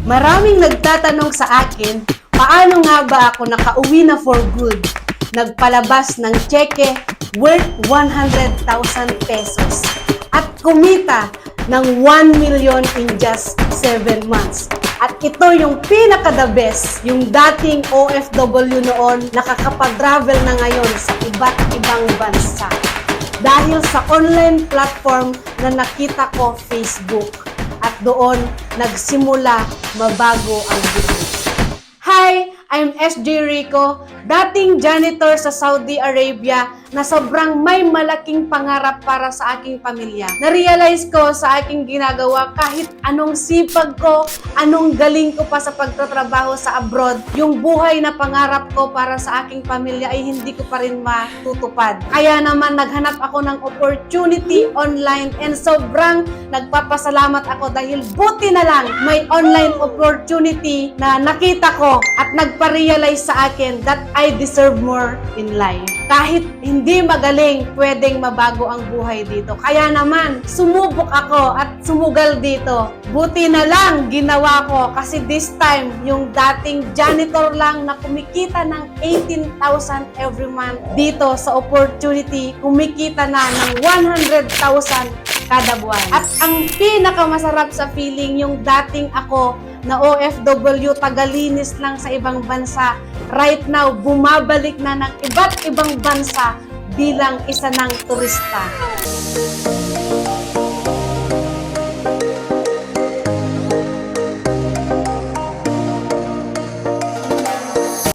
Maraming nagtatanong sa akin, paano nga ba ako nakauwi na for good? Nagpalabas ng cheque worth 100,000 pesos at kumita ng 1 million in just 7 months. At ito yung pinaka-the best, yung dating OFW noon nakakapag-travel na ngayon sa iba't ibang bansa. Dahil sa online platform na nakita ko, Facebook. At doon, nagsimula mabago ang buhay. Hi! I'm SJ Rico, dating janitor sa Saudi Arabia na sobrang may malaking pangarap para sa aking pamilya. Na-realize ko sa aking ginagawa kahit anong sipag ko, anong galing ko pa sa pagtatrabaho sa abroad, yung buhay na pangarap ko para sa aking pamilya ay hindi ko pa rin matutupad. Kaya naman naghanap ako ng opportunity online and sobrang nagpapasalamat ako dahil buti na lang may online opportunity na nakita ko at nagpa-realize sa akin that I deserve more in life. Kahit hindi magaling, pwedeng mabago ang buhay dito. Kaya naman, sumubok ako at sumugal dito. Buti na lang ginawa ko kasi this time, yung dating janitor lang na kumikita ng 18,000 every month dito sa opportunity, kumikita na ng 100,000 kada buwan. At ang pinakamasarap sa feeling, yung dating ako na OFW, tagalinis lang sa ibang bansa, right now, bumabalik na ng iba't ibang bansa bilang isa ng turista.